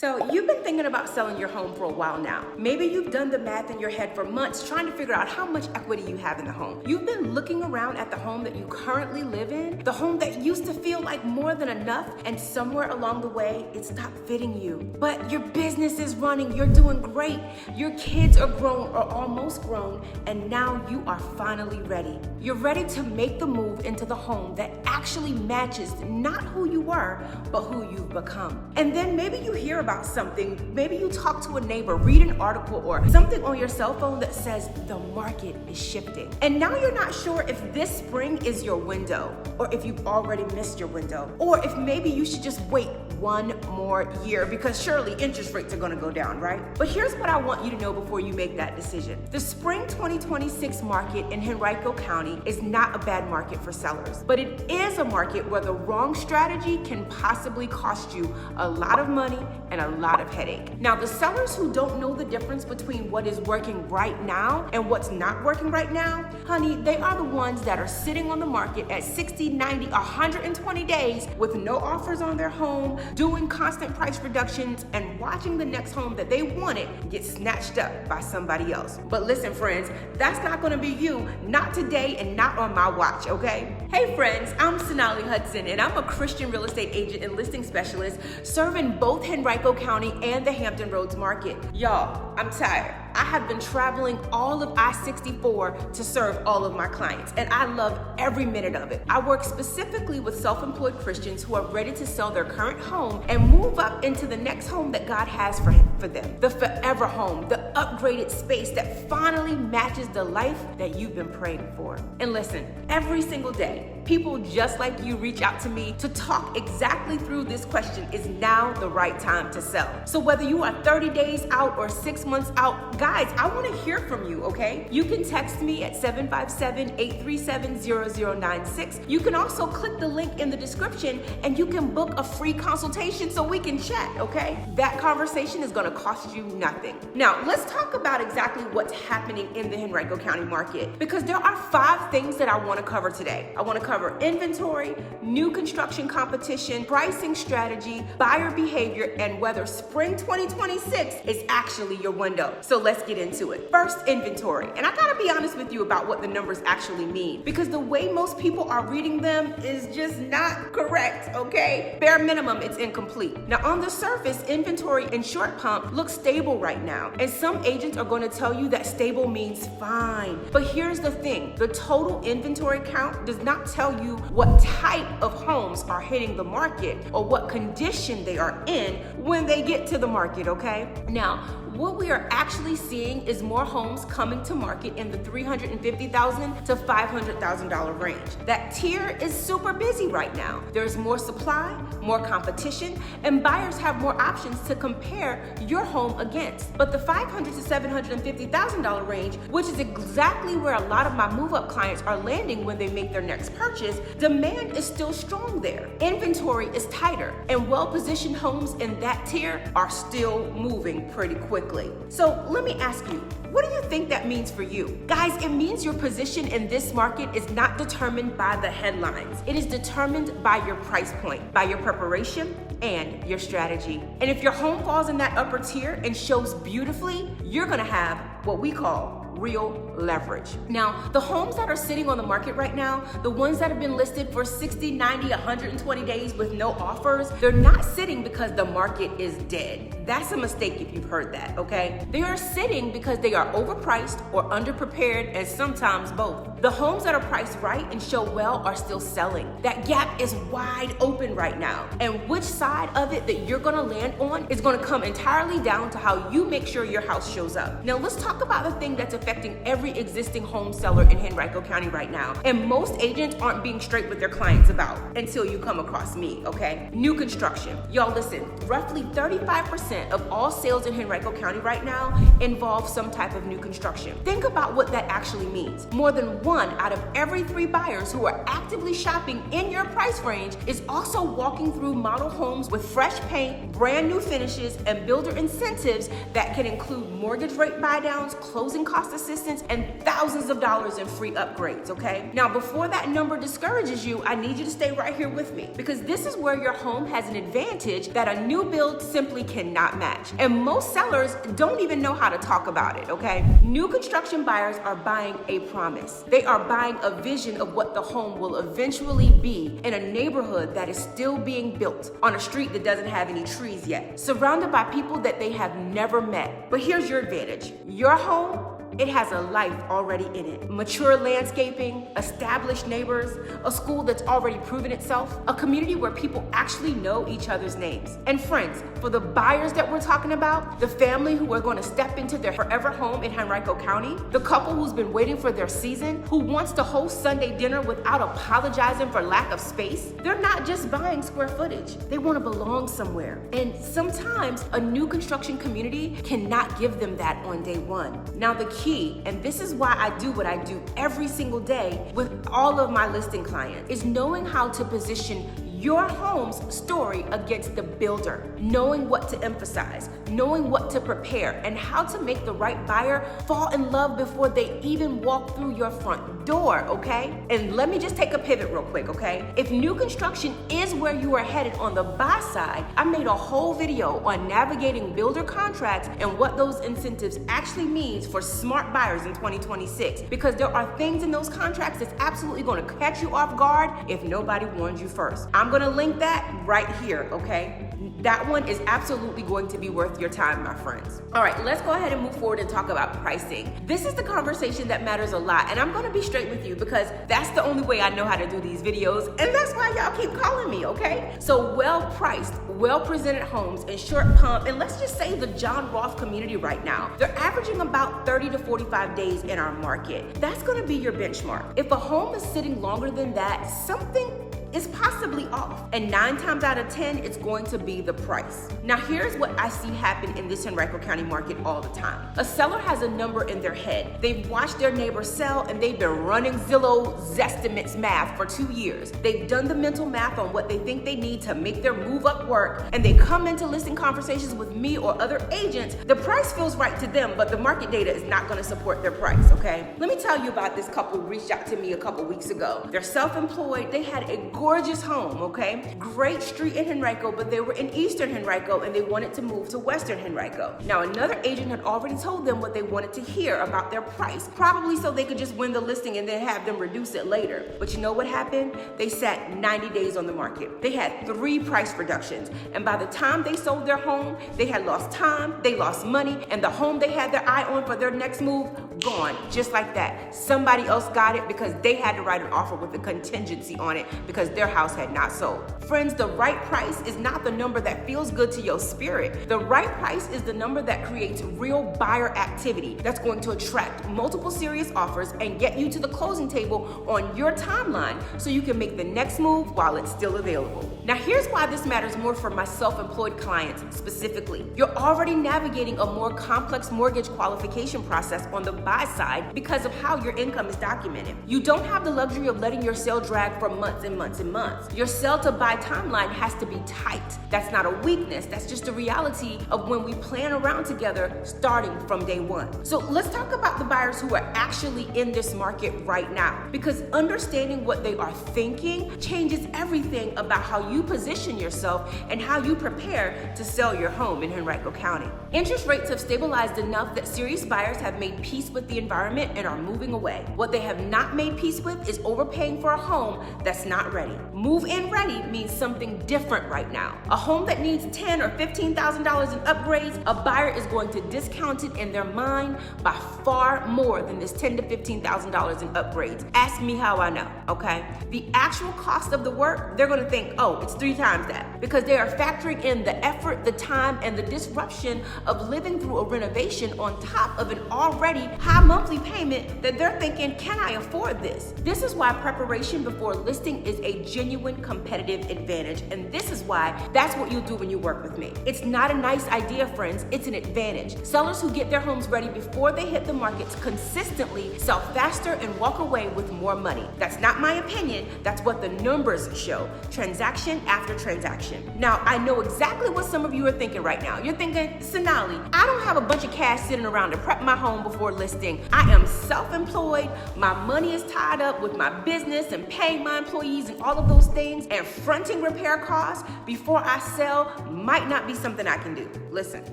So you've been thinking about selling your home for a while now. Maybe you've done the math in your head for months trying to figure out how much equity you have in the home. You've been looking around at the home that you currently live in, the home that used to feel like more than enough, and somewhere along the way, it stopped fitting you. But your business is running, you're doing great. Your kids are grown or almost grown, and now you are finally ready. You're ready to make the move into the home that actually matches not who you were, but who you've become. And then maybe you hear about something, maybe you talk to a neighbor, read an article, or something on your cell phone that says the market is shifting. And now you're not sure if this spring is your window, or if you've already missed your window, or if maybe you should just wait one more year because surely interest rates are gonna go down, right? But here's what I want you to know before you make that decision. The spring 2026 market in Henrico County is not a bad market for sellers, but it is a market where the wrong strategy can possibly cost you a lot of money and a lot of headache. Now, the sellers who don't know the difference between what is working right now and what's not working right now, honey, they are the ones that are sitting on the market at 60, 90, 120 days with no offers on their home, doing constant price reductions, and watching the next home that they wanted get snatched up by somebody else. But listen, friends, that's not gonna be you, not today and not on my watch, okay? Hey friends, I'm Sonali Hutson, and I'm a Christian real estate agent and listing specialist serving both Henrico County and the Hampton Roads market. Y'all, I'm tired. I have been traveling all of I-64 to serve all of my clients, and I love every minute of it. I work specifically with self-employed Christians who are ready to sell their current home and move up into the next home that God has for them. The forever home, the upgraded space that finally matches the life that you've been praying for. And listen, every single day, people just like you reach out to me to talk exactly through this question: is now the right time to sell? So whether you are 30 days out or 6 months out, guys, I want to hear from you, okay? You can text me at 757-837-0096. You can also click the link in the description and you can book a free consultation so we can chat, okay? That conversation is going to cost you nothing. Now, let's talk about exactly what's happening in the Henrico County market, because there are 5 things that I want to cover today. I want to cover inventory, new construction competition, pricing strategy, buyer behavior, and whether spring 2026 is actually your window. So let's get into it. First, inventory. And I gotta be honest with you about what the numbers actually mean, because the way most people are reading them is just not correct, okay? Bare minimum, it's incomplete. Now, on the surface, inventory in Short Pump looks stable right now. And some agents are gonna tell you that stable means fine. But here's the thing, the total inventory count does not tell you what type of homes are hitting the market or what condition they are in when they get to the market, okay? Now, what we are actually seeing is more homes coming to market in the $350,000 to $500,000 range. That tier is super busy right now. There's more supply, more competition, and buyers have more options to compare your home against. But the $500,000 to $750,000 range, which is exactly where a lot of my move-up clients are landing when they make their next purchase, demand is still strong there. Inventory is tighter, and well-positioned homes in that tier are still moving pretty quickly. So let me ask you, what do you think that means for you? Guys, it means your position in this market is not determined by the headlines. It is determined by your price point, by your preparation, and your strategy. And if your home falls in that upper tier and shows beautifully, you're gonna have what we call real leverage. Now, the homes that are sitting on the market right now, the ones that have been listed for 60, 90, 120 days with no offers, they're not sitting because the market is dead. That's a mistake if you've heard that, okay? They are sitting because they are overpriced or underprepared, and sometimes both. The homes that are priced right and show well are still selling. That gap is wide open right now. And which side of it that you're gonna land on is gonna come entirely down to how you make sure your house shows up. Now, let's talk about the thing that's affecting every existing home seller in Henrico County right now, and most agents aren't being straight with their clients about until you come across me, okay? New construction. Y'all listen, roughly 35% of all sales in Henrico County right now involve some type of new construction. Think about what that actually means. More than 1 out of every 3 buyers who are actively shopping in your price range is also walking through model homes with fresh paint, brand new finishes, and builder incentives that can include mortgage rate buydowns, closing cost cost assistance and thousands of dollars in free upgrades, okay? Now, before that number discourages you, I need you to stay right here with me, because this is where your home has an advantage that a new build simply cannot match. And most sellers don't even know how to talk about it, okay? New construction buyers are buying a promise. They are buying a vision of what the home will eventually be in a neighborhood that is still being built on a street that doesn't have any trees yet, surrounded by people that they have never met. But here's your advantage. Your home, it has a life already in it. Mature landscaping, established neighbors, a school that's already proven itself, a community where people actually know each other's names. And friends, for the buyers that we're talking about, the family who are going to step into their forever home in Henrico County, the couple who's been waiting for their season, who wants to host Sunday dinner without apologizing for lack of space, they're not just buying square footage. They want to belong somewhere. And sometimes a new construction community cannot give them that on day one. Now, the key, and this is why I do what I do every single day with all of my listing clients, is knowing how to position your home's story against the builder, knowing what to emphasize, knowing what to prepare, and how to make the right buyer fall in love before they even walk through your front door, okay? And let me just take a pivot real quick, okay? If new construction is where you are headed on the buy side, I made a whole video on navigating builder contracts and what those incentives actually means for smart buyers in 2026, because there are things in those contracts that's absolutely gonna catch you off guard if nobody warns you first. I'm gonna link that right here, okay? That one is absolutely going to be worth your time, my friends. All right, let's go ahead and move forward and talk about pricing. This is the conversation that matters a lot, and I'm gonna be straight with you because that's the only way I know how to do these videos, and that's why y'all keep calling me, okay? So well-priced, well-presented homes in Short Pump, and let's just say the John Rolfe community right now, they're averaging about 30 to 45 days in our market. That's gonna be your benchmark. If a home is sitting longer than that, something is possibly off. And 9 times out of 10, it's going to be the price. Now, here's what I see happen in this Henrico County market all the time. A seller has a number in their head. They've watched their neighbor sell and they've been running Zillow Zestimates math for 2 years. They've done the mental math on what they think they need to make their move up work, and they come into listing conversations with me or other agents. The price feels right to them, but the market data is not gonna support their price, okay? Let me tell you about this couple who reached out to me a couple weeks ago. They're self-employed. They had a gorgeous home, okay? Great street in Henrico, but they were in Eastern Henrico and they wanted to move to Western Henrico. Now, another agent had already told them what they wanted to hear about their price, probably so they could just win the listing and then have them reduce it later. But you know what happened? They sat 90 days on the market. They had 3 price reductions, and by the time they sold their home, they had lost time, they lost money, and the home they had their eye on for their next move, gone, just like that. Somebody else got it because they had to write an offer with a contingency on it because their house had not sold. Friends, the right price is not the number that feels good to your spirit. The right price is the number that creates real buyer activity that's going to attract multiple serious offers and get you to the closing table on your timeline so you can make the next move while it's still available. Now, here's why this matters more for my self-employed clients specifically. You're already navigating a more complex mortgage qualification process on the buy side because of how your income is documented. You don't have the luxury of letting your sale drag for months and months and months. Your sell to buy timeline has to be tight. That's not a weakness. That's just a reality of when we plan around together starting from day one. So let's talk about the buyers who are actually in this market right now, because understanding what they are thinking changes everything about how you position yourself and how you prepare to sell your home in Henrico County. Interest rates have stabilized enough that serious buyers have made peace with the environment and are moving away. What they have not made peace with is overpaying for a home that's not ready. Move-in ready means something different right now. A home that needs $10,000 or $15,000 in upgrades, a buyer is going to discount it in their mind by far more than this $10,000 to $15,000 in upgrades. Ask me how I know, okay? The actual cost of the work, they're gonna think, oh, it's 3 times that, because they are factoring in the effort, the time, and the disruption of living through a renovation on top of an already high monthly payment that they're thinking, can I afford this? This is why preparation before listing is a genuine competitive advantage, and this is why that's what you'll do when you work with me. It's not a nice idea, friends, it's an advantage. Sellers who get their homes ready before they hit the markets consistently sell faster and walk away with more money. That's not my opinion, that's what the numbers show, transaction after transaction. transaction. Now, I know exactly what some of you are thinking right now. You're thinking, Sonali, I don't have a bunch of cash sitting around to prep my home before listing. I am self-employed. My money is tied up with my business and paying my employees and all of those things, and fronting repair costs before I sell might not be something I can do. Listen,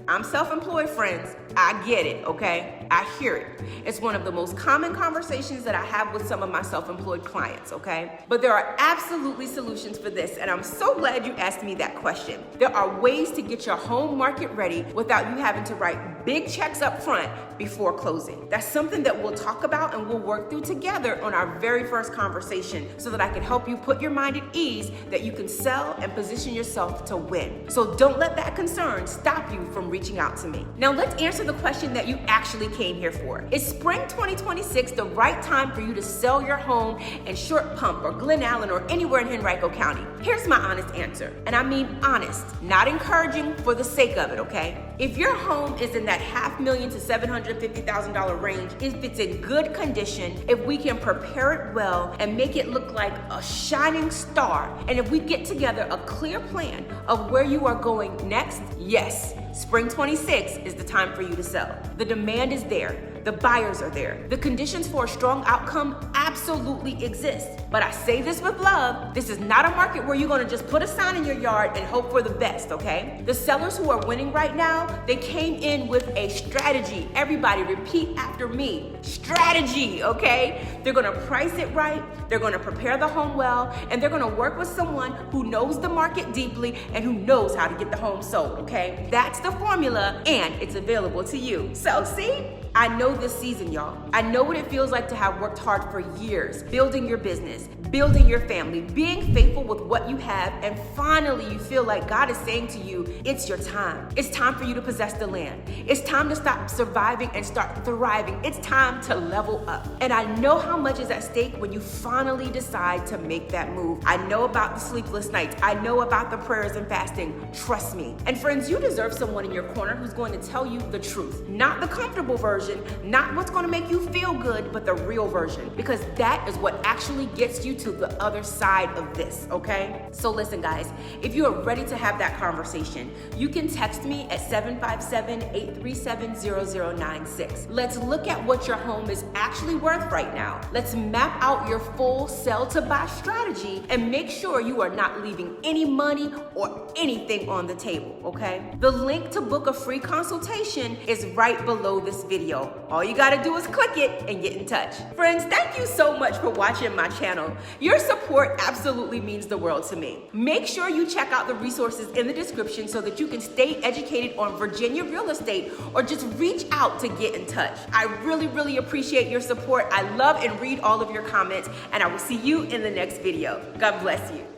I'm self-employed, friends. I get it, okay? I hear it. It's one of the most common conversations that I have with some of my self-employed clients, okay? But there are absolutely solutions for this, and I'm so glad you asked me that question. There are ways to get your home market ready without you having to write big checks up front before closing. That's something that we'll talk about and we'll work through together on our very first conversation so that I can help you put your mind at ease that you can sell and position yourself to win. So don't let that concern stop you from reaching out to me. Now let's answer the question that you actually came here for. Is spring 2026 the right time for you to sell your home in Short Pump or Glen Allen or anywhere in Henrico County? Here's my honest answer, and I mean honest, not encouraging for the sake of it, okay? If your home is in that $500,000 to $750,000 range, if it's in good condition, if we can prepare it well and make it look like a shining star, and if we get together a clear plan of where you are going next, yes, spring 26 is the time for you to sell. The demand is there. The buyers are there. The conditions for a strong outcome absolutely exist. But I say this with love, this is not a market where you're gonna just put a sign in your yard and hope for the best, okay? The sellers who are winning right now, they came in with a strategy. Everybody repeat after me, strategy, okay? They're gonna price it right, they're gonna prepare the home well, and they're gonna work with someone who knows the market deeply and who knows how to get the home sold, okay? That's the formula, and it's available to you. So see? I know this season, y'all. I know what it feels like to have worked hard for years, building your business, building your family, being faithful with what you have, and finally you feel like God is saying to you, it's your time. It's time for you to possess the land. It's time to stop surviving and start thriving. It's time to level up. And I know how much is at stake when you finally decide to make that move. I know about the sleepless nights. I know about the prayers and fasting. Trust me. And friends, you deserve someone in your corner who's going to tell you the truth, not the comfortable version, not what's going to make you feel good, but the real version, because that is what actually gets you to the other side of this, okay? So listen, guys, if you are ready to have that conversation, you can text me at 757-837-0096. Let's look at what your home is actually worth right now. Let's map out your full sell to buy strategy and make sure you are not leaving any money or anything on the table, okay? The link to book a free consultation is right below this video. All you gotta do is click it and get in touch. Friends, thank you so much for watching my channel. Your support absolutely means the world to me. Make sure you check out the resources in the description so that you can stay educated on Virginia real estate or just reach out to get in touch. I really, really appreciate your support. I love and read all of your comments, and I will see you in the next video. God bless you.